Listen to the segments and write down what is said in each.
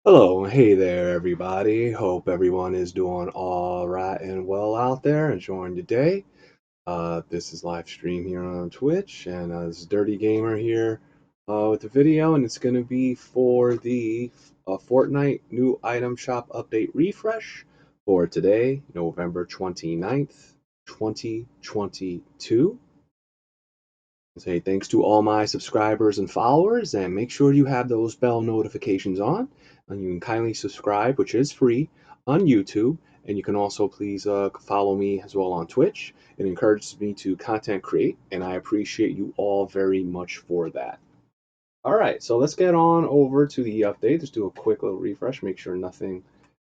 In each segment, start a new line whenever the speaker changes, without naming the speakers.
Hello, hey there, everybody. Hope everyone is doing all right and well out there, enjoying the day. This is live stream here on Twitch, and this is Dirty Gamer here with the video, and it's going to be for the Fortnite new item shop update refresh for today, November 29th, 2022. Say thanks to all my subscribers and followers, and make sure you have those bell notifications on. And you can kindly subscribe, which is free, on YouTube. And you can also please follow me as well on Twitch. It encourages me to content create, and I appreciate you all very much for that. All right, so let's get on over to the update. Just do a quick little refresh, make sure nothing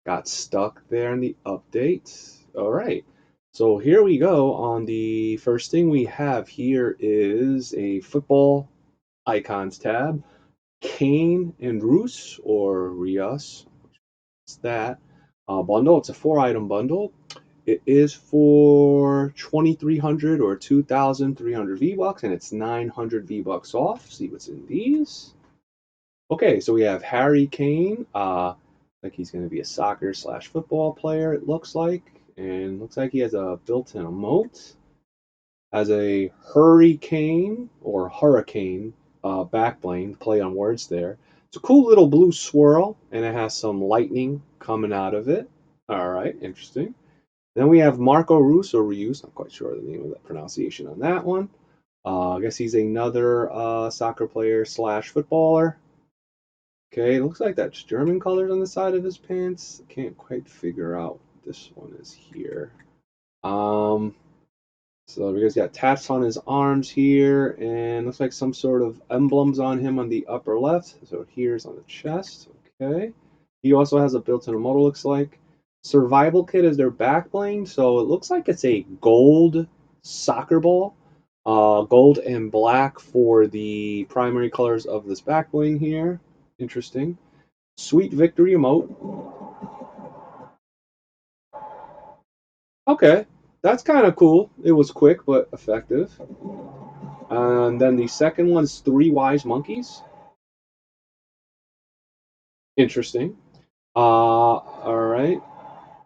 got stuck there in the update. All right. So here we go. On the first thing we have here is a football icons tab. Kane and Roos or Rios. It's that bundle. It's a 4 item bundle. It is for 2,300 or 2,300 V-Bucks, and it's 900 V-Bucks off. See what's in these. Okay, so we have Harry Kane. Like he's going to be a soccer slash football player, it looks like. And looks like he has a built-in emote. Has a hurricane or hurricane backbling, play on words there. It's a cool little blue swirl, and it has some lightning coming out of it. All right, interesting. Then we have Marco Reus or Reus. Not quite sure the name of the pronunciation on that one. I guess he's another soccer player slash footballer. Okay, it looks like that's German colors on the side of his pants. Can't quite figure out what this one is here. Um, so he's got tats on his arms here, and looks like some sort of emblems on him on the upper left. So here's on the chest. Okay. He also has a built-in emote, looks like. Survival kit is their back bling, so it looks like it's a gold soccer ball. Gold and black for the primary colors of this back bling here. Interesting. Sweet victory emote. Okay, that's kind of cool. It was quick but effective. And then the second one's three wise monkeys. Interesting. All right.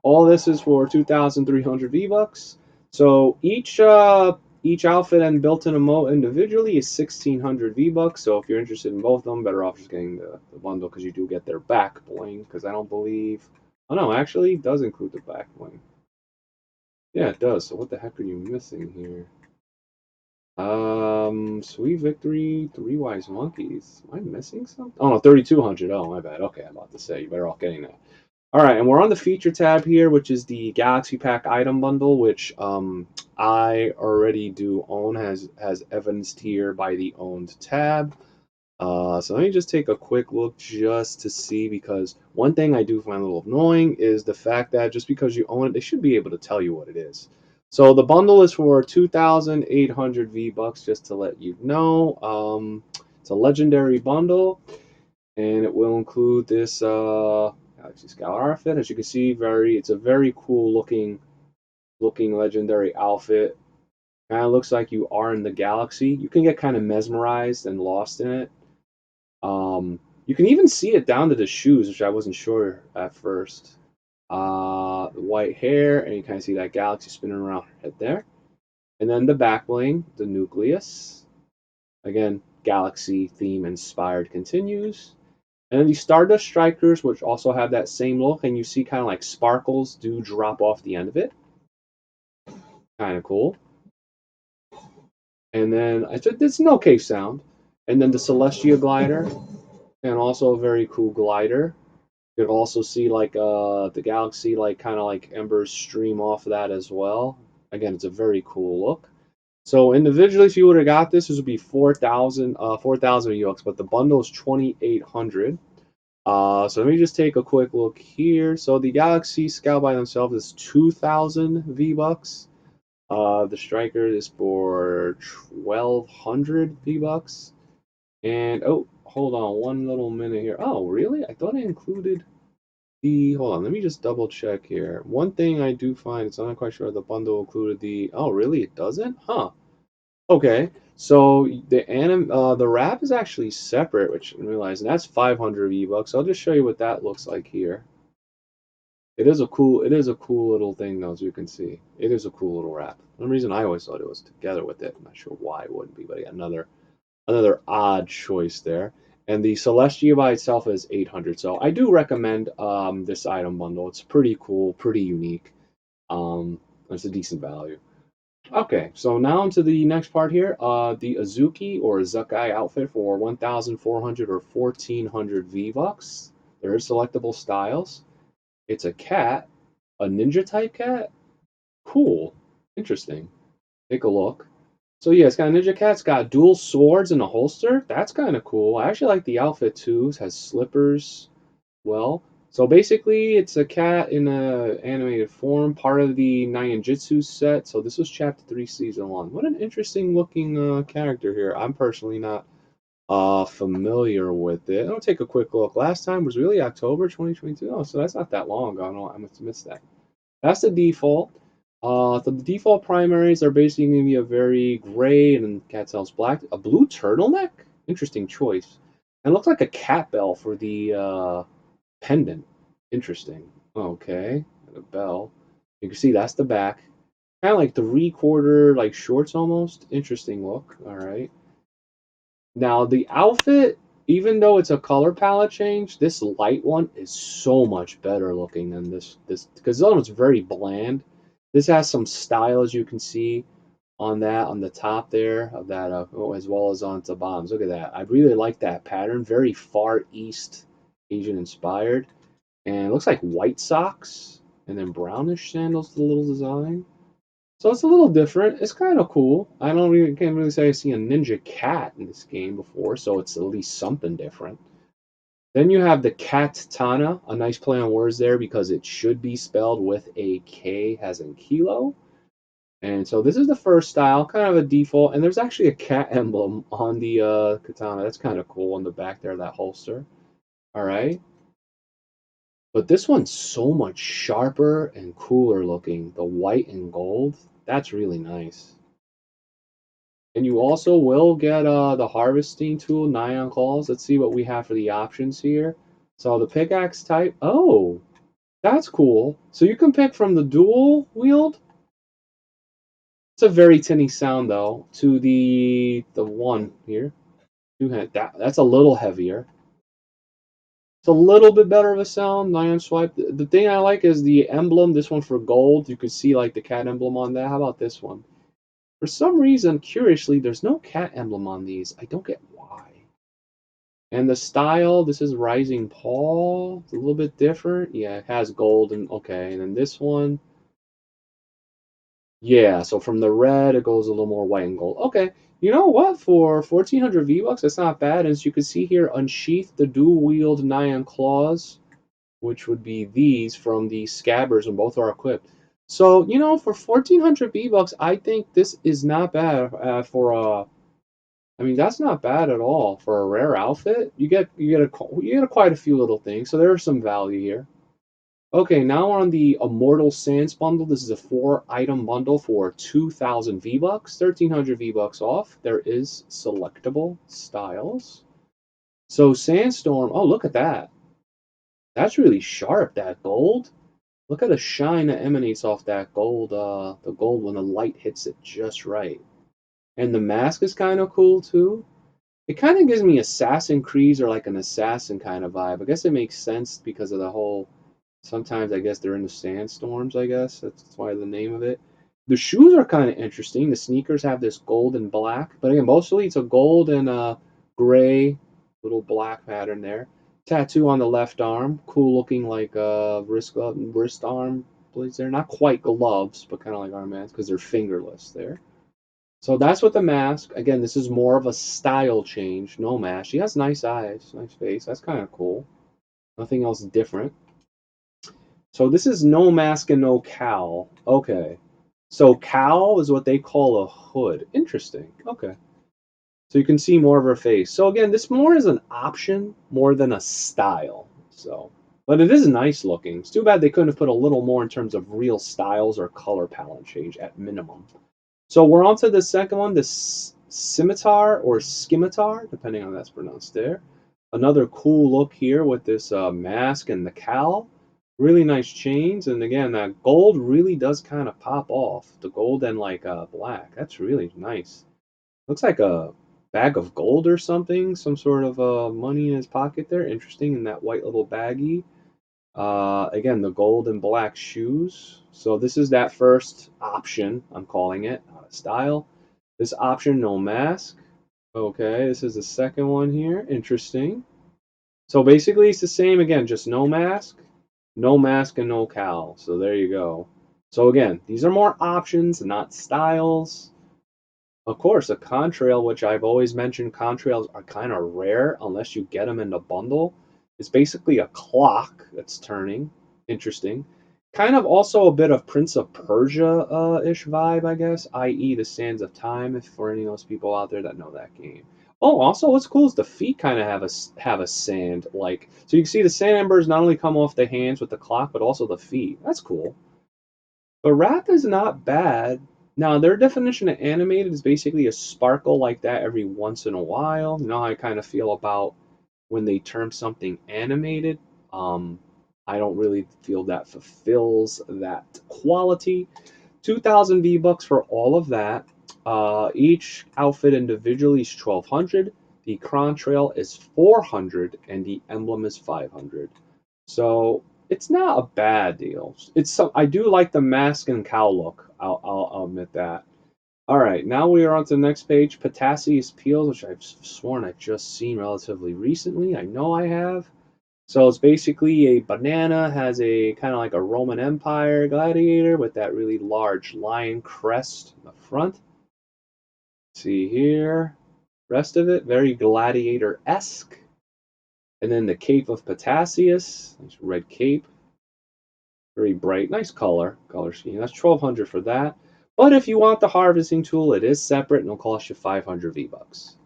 All this is for 2,300 V bucks. So each outfit and built-in emote individually is 1,600 V bucks. So if you're interested in both of them, better off just getting the bundle because you do get their back bling. Because I don't believe. Oh no, actually, it does include the back bling. Yeah, it does. So what the heck are you missing here? Sweet victory, three wise monkeys. Am I missing something? Oh no, 3,200. Oh, my bad. Okay, I'm about to say you better off getting that. All right, and we're on the feature tab here, which is the Galaxy Pack item bundle, which I already do own, as evidenced here by the owned tab. So let me just take a quick look just to see, because one thing I do find a little annoying is the fact that just because you own it, they should be able to tell you what it is. So the bundle is for 2,800 V bucks, just to let you know. It's a legendary bundle, and it will include this Galaxy Scout outfit. As you can see, it's a very cool looking legendary outfit. Kind of looks like you are in the galaxy. You can get kind of mesmerized and lost in it. You can even see it down to the shoes, which I wasn't sure at first. The white hair, and you kind of see that galaxy spinning around her head there. And then the back bling, the nucleus. Again, galaxy theme inspired continues. And then the Stardust Strikers, which also have that same look, and you see kind of like sparkles do drop off the end of it. Kind of cool. And then it's an okay sound. And then the Celestia Glider, and also a very cool glider. You could also see like the galaxy, like kind of like embers stream off of that as well. Again, it's a very cool look. So individually, if you would have got this, this would be 4,000 UX, but the bundle is 2,800. So let me just take a quick look here. So the Galaxy Scout by themselves is 2,000 V bucks. The Striker is for 1,200 V bucks. And oh, hold on one little minute here. Oh, really? I thought I included the. Hold on, let me just double check here. One thing I do find, it's I'm not quite sure the bundle included the. Oh, really? It doesn't? Huh. Okay, so the wrap is actually separate, which I didn't realize, and that's 500 V-Bucks. I'll just show you what that looks like here. It is a cool little thing though, as you can see. It is a cool little wrap. For some reason I always thought it was together with it. I'm not sure why it wouldn't be, but I got another odd choice there. And the Celestia by itself is 800. So I do recommend this item bundle. It's pretty cool, pretty unique. It's a decent value. Okay, so now into the next part here. The Azuki or Zakai outfit for 1,400 or 1,400 V-Bucks. There is selectable styles. It's a cat, a ninja type cat. Cool, interesting. Take a look. So yeah, it's got a ninja cat. It's got dual swords in a holster. That's kind of cool. I actually like the outfit too. It has slippers. Well, so basically, it's a cat in a animated form, part of the Nyanjutsu set. So this was Chapter 3, Season 1. What an interesting looking character here. I'm personally not familiar with it. I'll take a quick look. Last time was really October 2022. Oh, so that's not that long ago. No, I must have missed that. That's the default. The default primaries are basically going to be a very gray and cat cells black. A blue turtleneck? Interesting choice. And it looks like a cat bell for the pendant. Interesting. Okay. And a bell. You can see that's the back. Kind of like 3/4 like shorts almost. Interesting look. All right. Now the outfit, even though it's a color palette change, this light one is so much better looking than this because the other one's very bland. This has some style, as you can see on that on the top there of that, as well as on the bottoms. Look at that. I really like that pattern. Very Far East Asian inspired, and it looks like white socks and then brownish sandals. The little design. So it's a little different. It's kind of cool. I don't really can't really say I've seen a ninja cat in this game before, so it's at least something different. Then you have the Katana, a nice play on words there because it should be spelled with a K as in kilo. And so this is the first style, kind of a default, and there's actually a cat emblem on the katana. That's kind of cool on the back there, that holster. All right. But this one's so much sharper and cooler looking. The white and gold, that's really nice. And you also will get the harvesting tool, Nyan Claws. Let's see what we have for the options here. So the pickaxe type. Oh, that's cool. So you can pick from the dual wield. It's a very tinny sound though. To the one here. That's a little heavier. It's a little bit better of a sound. Nyan swipe. The thing I like is the emblem. This one for gold. You can see like the cat emblem on that. How about this one? For some reason, curiously, there's no cat emblem on these. I don't get why. And the style, this is Rising Paul. It's a little bit different. Yeah, it has gold and okay. And then this one, yeah. So from the red, it goes a little more white and gold. Okay. You know what? For 1,400 V-Bucks, that's not bad. As you can see here, unsheath the dual wield Nyan claws, which would be these from the scabbards, and both are equipped. So for 1,400 V-Bucks, I think this is not bad for a. I mean, that's not bad at all for a rare outfit. You get quite a few little things, so there's some value here. Okay, now we're on the Immortal Sands bundle. This is a 4-item bundle for 2,000 V-Bucks, 1,300 V-Bucks off. There is selectable styles. So Sandstorm, oh look at that. That's really sharp, that gold. Look at the shine that emanates off that gold, the gold when the light hits it just right. And the mask is kind of cool too. It kind of gives me Assassin Creed or like an assassin kind of vibe. I guess it makes sense because of the whole. Sometimes I guess they're in the sandstorms. I guess that's why the name of it. The shoes are kind of interesting. The sneakers have this gold and black, but again, mostly it's a gold and a gray little black pattern there. Tattoo on the left arm, cool looking like wrist arm blades there. Not quite gloves, but kind of like armbands because they're fingerless there. So that's with the mask. Again, this is more of a style change. No mask. She has nice eyes, nice face. That's kind of cool. Nothing else different. So this is no mask and no cowl. Okay. So cowl is what they call a hood. Interesting. Okay. So you can see more of her face. So again, this more is an option more than a style. So, but it is nice looking. It's too bad they couldn't have put a little more in terms of real styles or color palette change at minimum. So we're on to the second one, the scimitar or scimitar, depending on how that's pronounced there. Another cool look here with this mask and the cowl. Really nice chains, and again, that gold really does kind of pop off. The gold and like black. That's really nice. Looks like a bag of gold or something, some sort of money in his pocket there. Interesting in that white little baggie. Again, the gold and black shoes. So this is that first option, I'm calling it, not a style. This option, no mask. Okay, this is the second one here. Interesting. So basically it's the same again, just no mask, no mask, and no cowl. So there you go. So again, these are more options, not styles. Of course, a contrail, which I've always mentioned, contrails are kind of rare unless you get them in a bundle. It's basically a clock that's turning. Interesting. Kind of also a bit of Prince of Persia ish vibe, I guess, i.e., the Sands of Time, if for any of those people out there that know that game. Oh, also, what's cool is the feet kind of have a sand like, so you can see the sand embers not only come off the hands with the clock, but also the feet. That's cool. The wrap is not bad. Now, their definition of animated is basically a sparkle like that every once in a while. You know how I kind of feel about when they term something animated. Um, I don't really feel that fulfills that quality. 2,000 V bucks for all of that. Each outfit individually is 1,200. The Cron Trail is 400, and the emblem is 500. So it's not a bad deal. It's some, I do like the mask and cowl look. I'll admit that. All right, now we are on to the next page. Potassius peels, which I've sworn I've just seen relatively recently. I know I have. So it's basically a banana, has a kind of like a Roman Empire gladiator with that really large lion crest in the front. See here. Rest of it, very gladiator esque. And then the Cape of Potassius, nice red cape. Very bright, nice color scheme. That's 1,200 for that. But if you want the harvesting tool, it is separate and it'll cost you 500 V bucks.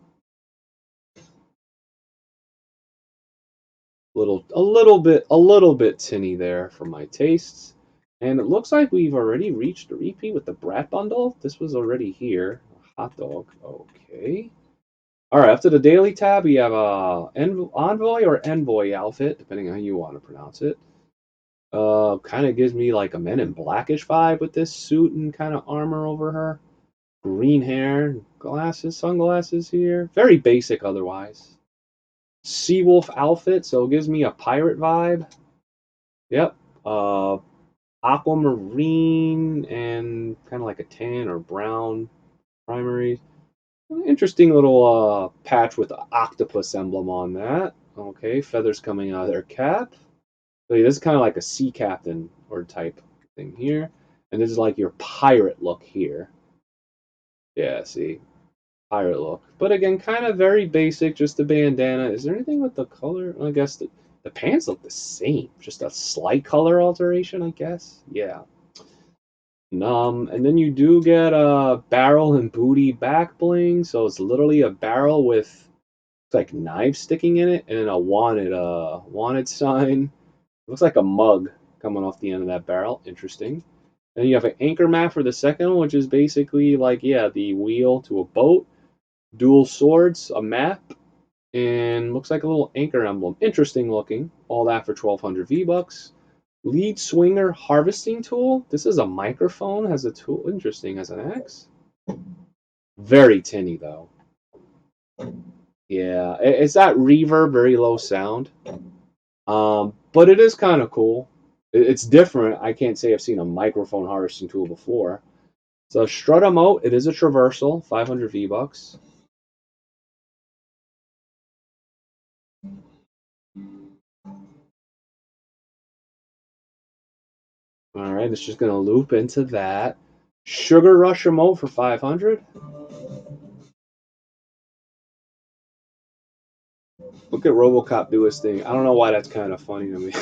A little bit tinny there for my tastes. And it looks like we've already reached a repeat with the Brat bundle. This was already here. Hot dog. Okay. All right. After the daily tab, we have a envoy or envoy outfit, depending on how you want to pronounce it. Kind of gives me like a Men in Blackish vibe with this suit and kind of armor over her. Green hair, glasses, sunglasses here. Very basic otherwise. Seawolf outfit, so it gives me a pirate vibe. Yep. Aquamarine and kind of like a tan or brown primary. Interesting little patch with the octopus emblem on that. Okay, feathers coming out of their cap. So yeah, this is kind of like a sea captain or type thing here. And this is like your pirate look here. Yeah, see, pirate look. But again, kind of very basic, just the bandana. Is there anything with the color? I guess the pants look the same, just a slight color alteration, I guess. Yeah. And then you do get a barrel and booty back bling, so it's literally a barrel with like knives sticking in it, and then a wanted sign. Looks like a mug coming off the end of that barrel. Interesting. And you have an anchor map for the second one, which is basically like, yeah, the wheel to a boat, dual swords, a map, and looks like a little anchor emblem. Interesting looking. All that for 1,200 V bucks. Lead swinger harvesting tool. This is a microphone. Has a tool. Interesting. Has an axe. Very tinny though. Yeah, it's that reverb, very low sound. But it is kind of cool. It's different. I can't say I've seen a microphone harvesting tool before. So strut emote. It is a traversal. 500 V bucks. All right, it's just gonna loop into that. Sugar rush emote for 500. Look at RoboCop do his thing. I don't know why that's kind of funny to me.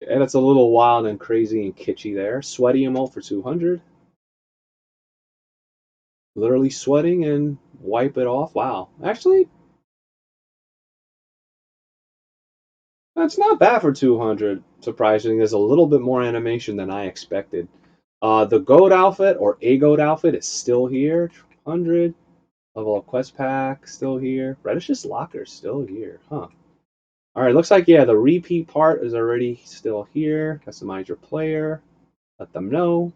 And it's a little wild and crazy and kitschy there. Sweaty emote for 200. Literally sweating and wipe it off. Wow. Actually, That's not bad for 200. Surprisingly, there's a little bit more animation than I expected. The goat outfit or a goat outfit is still here. 100 level up quest pack still here. Redish's locker still here, huh? All right, looks like yeah, the repeat part is already still here. Customize your player. Let them know.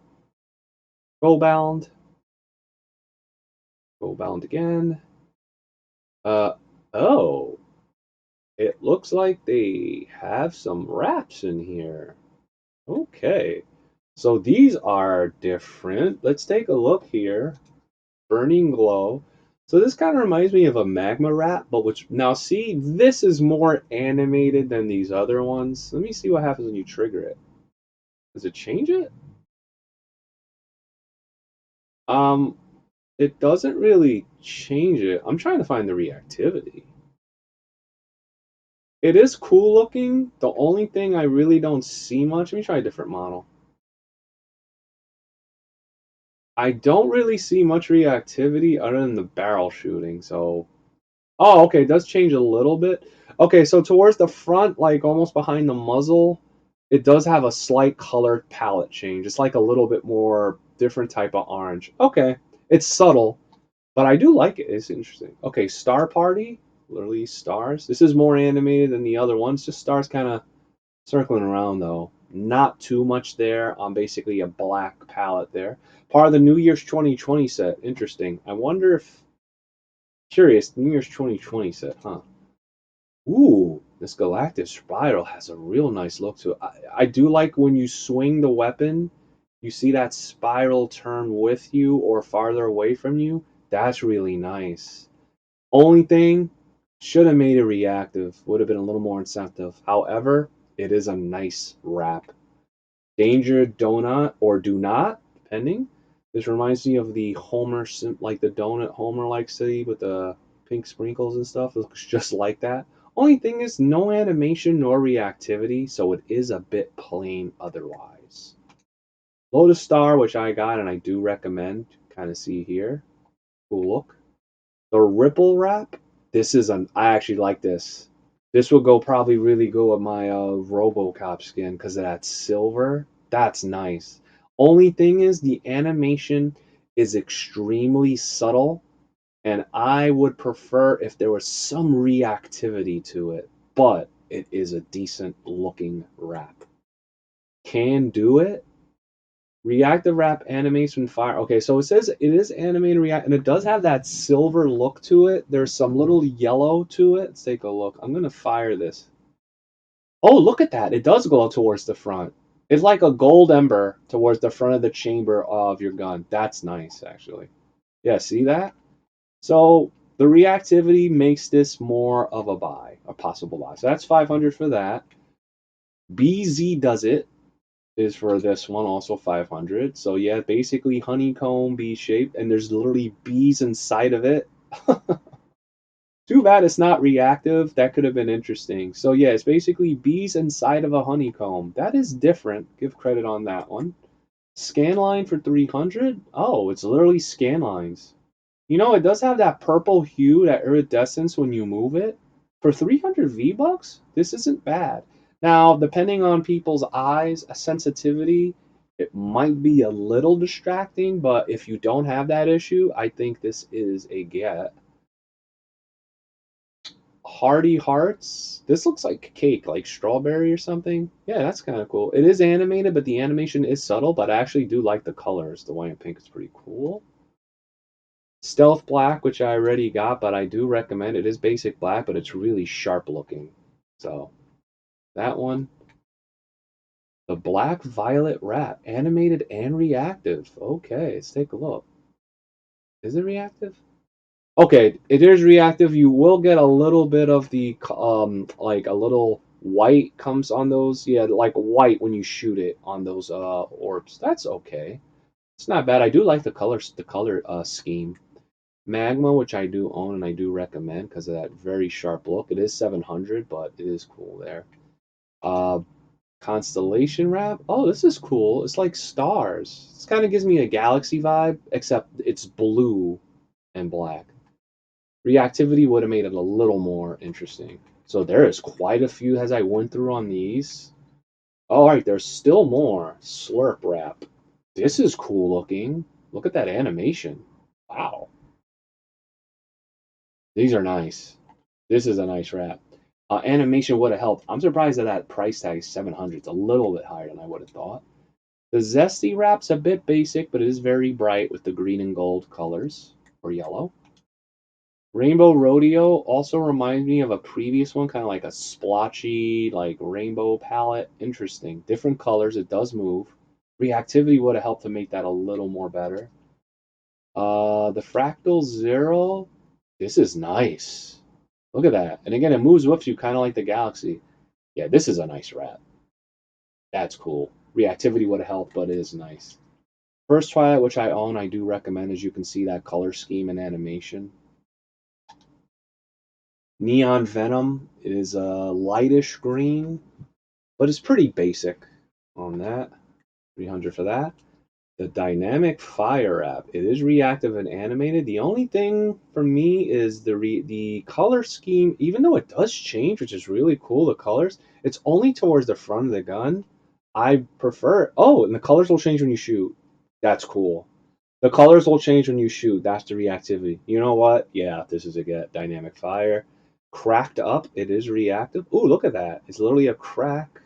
Go bound. Go bound again. Uh oh, it looks like they have some wraps in here. Okay. So these are different. Let's take a look here. Burning Glow. So this kind of reminds me of a magma wrap, but which now see, this is more animated than these other ones. Let me see what happens when you trigger it. Does it change it? Um, it doesn't really change it. I'm trying to find the reactivity. It is cool looking. The only thing I really don't see much. Let me try a different model. I don't really see much reactivity other than the barrel shooting. So, oh, okay, it does change a little bit. Okay, so towards the front, like almost behind the muzzle, it does have a slight color palette change. It's like a little bit more different type of orange. Okay, it's subtle, but I do like it. It's interesting. Okay, Star Party, literally stars. This is more animated than the other ones. Just stars kind of circling around though. Not too much there on basically a black palette there. Part of the New Year's 2020 set. Interesting. I wonder if curious New Year's 2020 set, huh? Ooh, this galactic spiral has a real nice look to it. I do like when you swing the weapon, you see that spiral turn with you or farther away from you. That's really nice. Only thing, should have made it reactive. Would have been a little more incentive. However, it is a nice wrap. Danger donut or do not, depending. This reminds me of the Homer, like the donut Homer likes to eat with the pink sprinkles and stuff. It looks just like that. Only thing is, no animation nor reactivity, so it is a bit plain otherwise. Lotus Star, which I got and I do recommend, kind of see here. Cool look. The Ripple Wrap, this is an. I actually like this. This will go probably really good with my RoboCop skin because of that silver. That's nice. Only thing is the animation is extremely subtle, and I would prefer if there was some reactivity to it. But it is a decent looking wrap. Can do it. Reactive wrap animation fire. Okay, so it says it is animated react, and it does have that silver look to it. There's some little yellow to it. Let's take a look. I'm gonna fire this. Oh, look at that. It does glow towards the front. It's like a gold ember towards the front of the chamber of your gun. That's nice, actually. Yeah, see that? So the reactivity makes this more of a buy, a possible buy. So that's 500 for that. BZ does it is for this one, also 500. So yeah, basically honeycomb bee shaped, and there's literally bees inside of it. Too bad it's not reactive. That could have been interesting. So yeah, it's basically bees inside of a honeycomb. That is different. Give credit on that one. Scanline for 300. Oh, it's literally scan lines. You know, it does have that purple hue, that iridescence when you move it. For 300 V-Bucks, this isn't bad. Now, depending on people's eyes, a sensitivity, it might be a little distracting, but if you don't have that issue, I think this is a get. Hearty Hearts. This looks like cake, like strawberry or something. Yeah, that's kind of cool. It is animated, but the animation is subtle, but I actually do like the colors. The white and pink is pretty cool. Stealth Black, which I already got, but I do recommend it. Is basic black, but it's really sharp looking. So that one. The Black Violet Rat, animated and reactive. Okay, let's take a look. Is it reactive? Okay, it is reactive. You will get a little bit of the like a little white comes on those. Yeah, like white when you shoot it on those orbs. That's okay. It's not bad. I do like the color scheme. Magma, which I do own and I do recommend because of that very sharp look. It is 700, but it is cool there. Uh, Constellation Wrap. Oh, this is cool. It's like stars. This kind of gives me a galaxy vibe, except it's blue and black. Reactivity would have made it a little more interesting. So there is quite a few as I went through on these. All right, there's still more. Slurp wrap. This is cool looking. Look at that animation. Wow. These are nice. This is a nice wrap. Animation would have helped. I'm surprised that that price tag is 700. It's a little bit higher than I would have thought. The zesty wrap's a bit basic, but it is very bright with the green and gold colors, or yellow. Rainbow Rodeo also reminds me of a previous one, kind of like a splotchy, like rainbow palette. Interesting. Different colors. It does move. Reactivity would have helped to make that a little more better. The Fractal Zero. This is nice. Look at that. And again, it moves with you, kind of like the Galaxy. Yeah, this is a nice wrap. That's cool. Reactivity would have helped, but it is nice. First Twilight, which I own, I do recommend, as you can see that color scheme and animation. Neon Venom is a lightish green, but it's pretty basic on that. 300 for that. The Dynamic Fire app. It is reactive and animated. The only thing for me is the color scheme. Even though it does change, which is really cool, the colors. It's only towards the front of the gun. I prefer. Oh, and the colors will change when you shoot. That's cool. The colors will change when you shoot. That's the reactivity. You know what? Yeah, this is a get dynamic fire. Cracked up. It is reactive. Ooh, look at that. It's literally a crack.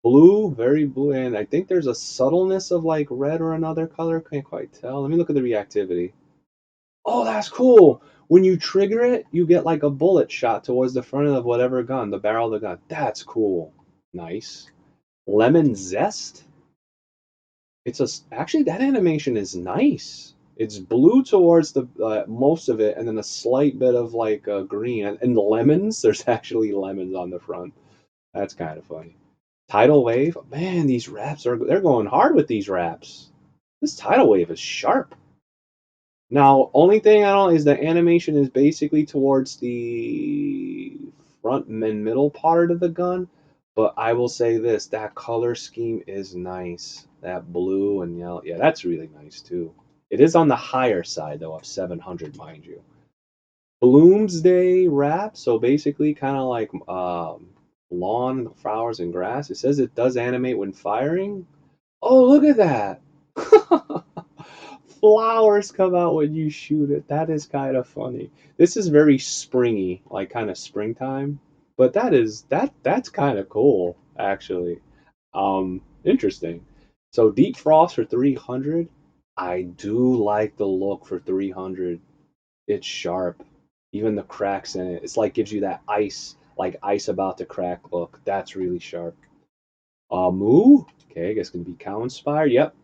Blue, very blue, and I think there's a subtleness of like red or another color. Can't quite tell. Let me look at the reactivity. Oh, that's cool. When you trigger it, you get like a bullet shot towards the front of whatever gun, the barrel of the gun. That's cool. Nice. Lemon zest. It's a actually that animation is nice. It's blue towards the most of it, and then a slight bit of like green and lemons. There's actually lemons on the front. That's kind of funny. Tidal wave, man, these wraps they're going hard with these wraps. This tidal wave is sharp. Now, only thing I don't is the animation is basically towards the front and middle part of the gun. But I will say this, that color scheme is nice. That blue and yellow. Yeah, that's really nice too. It is on the higher side though of 700, mind you. Bloomsday wrap, so basically kind of like lawn, flowers, and grass. It says it does animate when firing. Oh, look at that! Flowers come out when you shoot it. That is kind of funny. This is very springy, like kind of springtime. But that's kind of cool, actually. Interesting. So Deep Frost for 300. I do like the look for 300. It's sharp. Even the cracks in it. It's like gives you that ice, like ice about to crack look. That's really sharp. Moo. Okay, I guess gonna be cow inspired. Yep.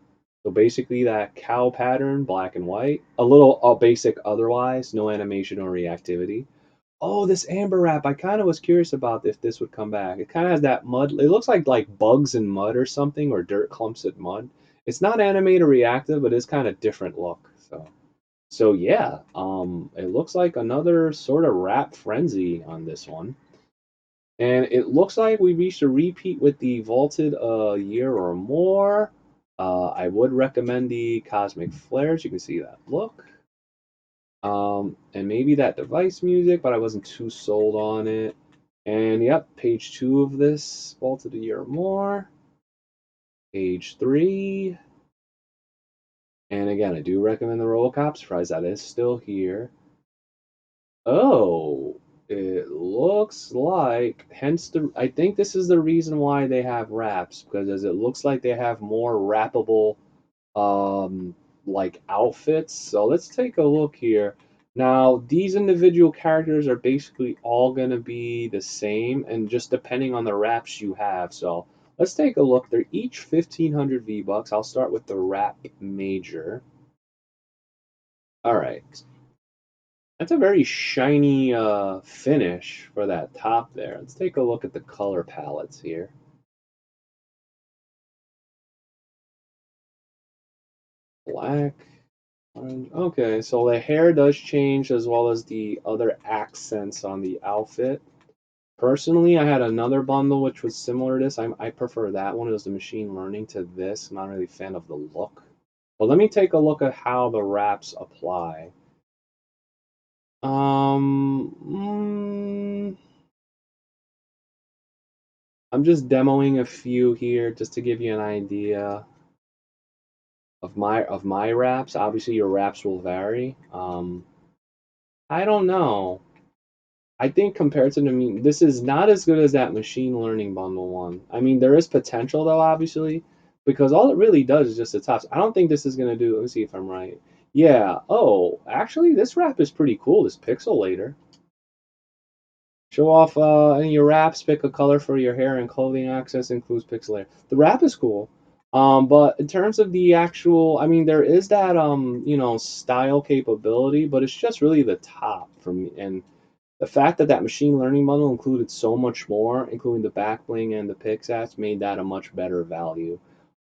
So basically that cow pattern, black and white. A little basic otherwise, no animation or reactivity. Oh, this amber wrap. I kind of was curious about if this would come back. It kind of has that mud. It looks like bugs in mud or something, or dirt clumps in mud. It's not animated or reactive, but it's kind of different look. So yeah, it looks like another sort of rap frenzy on this one. And it looks like we reached a repeat with the vaulted a year or more. I would recommend the cosmic flares. You can see that look. And maybe that device music, but I wasn't too sold on it. And yep, page 2 of this vaulted a year or more. Page 3. And again, I do recommend the Robocop. Surprised that is still here. Oh, it looks like, hence I think this is the reason why they have wraps, because as it looks like they have more wrappable, um, like outfits. So let's take a look here. Now, these individual characters are basically all going to be the same, and just depending on the wraps you have. So let's take a look. They're each 1,500 V-Bucks. I'll start with the wrap major. All right. That's a very shiny finish for that top there. Let's take a look at the color palettes here. Black, orange. Okay, so the hair does change as well as the other accents on the outfit. Personally, I had another bundle which was similar to this. I prefer that one. It was the machine learning to this. I'm not really a fan of the look. But let me take a look at how the wraps apply. Mm, I'm just demoing a few here just to give you an idea of my wraps. Obviously, your wraps will vary. I don't know. I think compared to the this is not as good as that machine learning bundle one. I mean, there is potential though, obviously, because all it really does is just the tops. I don't think this is gonna do. Let me see if I'm right. Yeah. Oh, actually, this wrap is pretty cool. This pixelator. Show off any of your wraps. Pick a color for your hair and clothing access includes pixelator. The wrap is cool. But in terms of the actual, I mean, there is that style capability, but it's just really the top for me. And the fact that that machine learning bundle included so much more, including the back bling and the pixats, made that a much better value.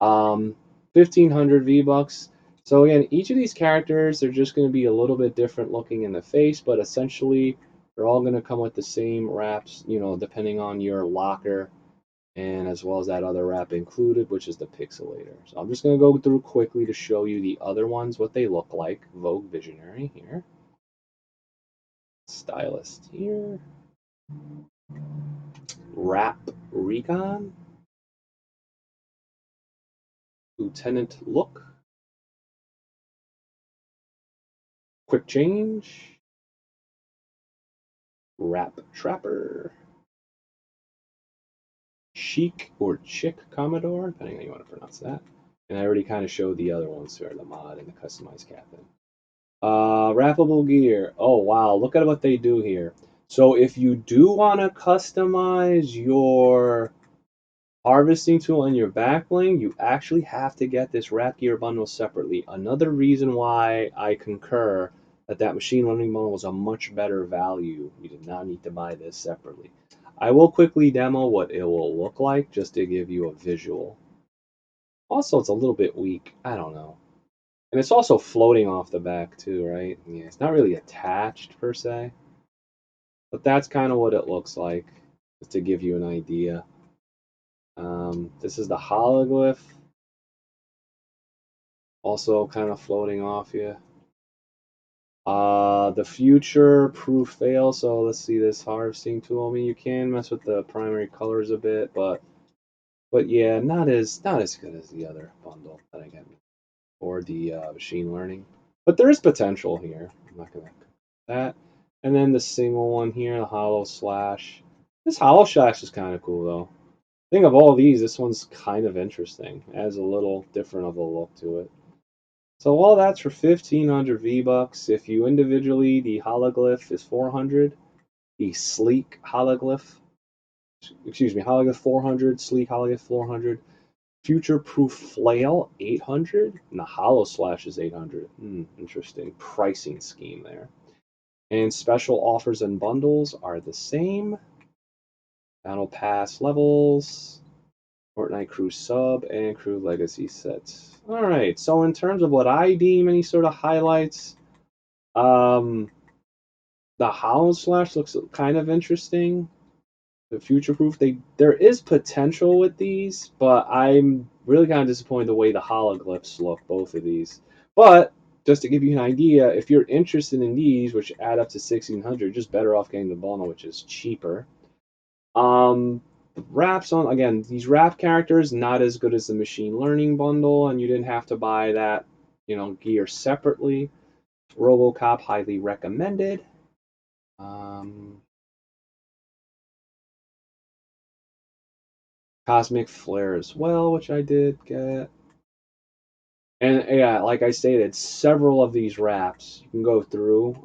Um, 1,500 V bucks. So again, each of these characters, they're just going to be a little bit different looking in the face, but essentially they're all going to come with the same wraps, depending on your locker and as well as that other wrap included, which is the pixelator. So I'm just going to go through quickly to show you the other ones, what they look like. Vogue Visionary here. Stylist here. Wrap Recon. Lieutenant Look. Quick Change. Wrap Trapper. Chic or Chick Commodore, depending on how you want to pronounce that. And I already kind of showed the other ones here, the mod and the customized captain. Wrappable gear. Oh wow, look at what they do here. So if you do want to customize your harvesting tool and your back bling, you actually have to get this wrap gear bundle separately. Another reason why I concur that that machine learning bundle was a much better value. You did not need to buy this separately. I will quickly demo what it will look like just to give you a visual. Also, it's a little bit weak. I don't know. And it's also floating off the back too, right? Yeah, it's not really attached per se, but that's kind of what it looks like, just to give you an idea. This is the hologlyph, also kind of floating off you. The future proof fail. So let's see this harvesting tool. I mean, you can mess with the primary colors a bit, but yeah, not as good as the other bundle that I get, or the machine learning. But there is potential here. I'm not gonna that. And then the single one here, the hollow slash. This hollow slash is kind of cool though. I think of all these, this one's kind of interesting. It has a little different of a look to it. So all that's for 1,500 V bucks. If you individually, the hologlyph is 400. The sleek hologlyph, excuse me, hologlyph 400, sleek hologlyph 400. Future proof flail 800, and the hollow slash is 800. Interesting pricing scheme there. And special offers and bundles are the same. Battle Pass levels, Fortnite Crew sub, and Crew Legacy sets. All right. So in terms of what I deem any sort of highlights, um, the Hollow Slash looks kind of interesting. The future proof, there is potential with these, but I'm really kind of disappointed the way the hologlyphs look. Both of these, but just to give you an idea, if you're interested in these, which add up to 1,600, just better off getting the bundle, which is cheaper. Wraps on again. These wrap characters not as good as the machine learning bundle, and you didn't have to buy that, gear separately. RoboCop highly recommended. Um, Cosmic Flare as well, which I did get. And yeah, like I stated, several of these wraps you can go through.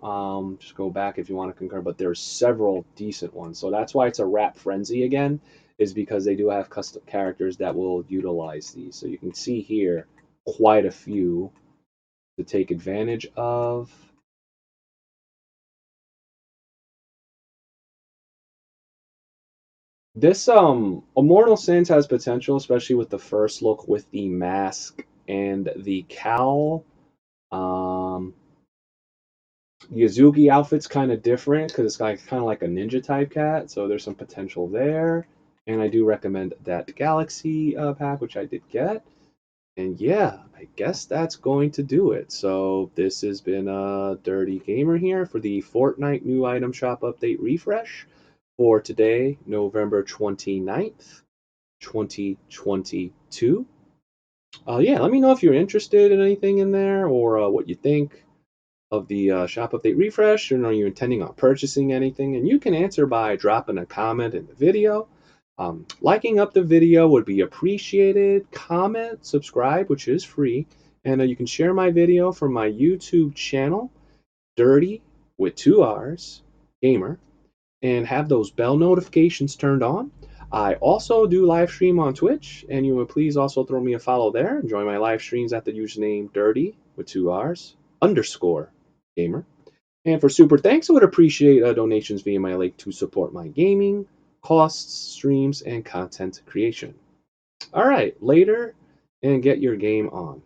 Just go back if you want to concur, but there's several decent ones. So that's why it's a wrap frenzy again, is because they do have custom characters that will utilize these. So you can see here quite a few to take advantage of. This Immortal Sins has potential, especially with the first look with the mask and the cowl. Um, Yazuki outfit's kind of different because it's like kind of like a ninja type cat, so there's some potential there. And I do recommend that Galaxy pack, which I did get. And yeah, I guess that's going to do it. So this has been a Dirty Gamer here for the Fortnite new item shop update refresh for today, November 29th, 2022. Yeah, let me know if you're interested in anything in there or what you think of the shop update refresh, and are you intending on purchasing anything? And you can answer by dropping a comment in the video. Liking up the video would be appreciated. Comment, subscribe, which is free, and you can share my video from my YouTube channel, Dirty with two R's Gamer, and have those bell notifications turned on. I also do live stream on Twitch, and you would please also throw me a follow there. Join my live streams at the username Dirty with two R's underscore Gamer. And for super thanks, I would appreciate donations via my link to support my gaming, costs, streams, and content creation. All right, later, and get your game on.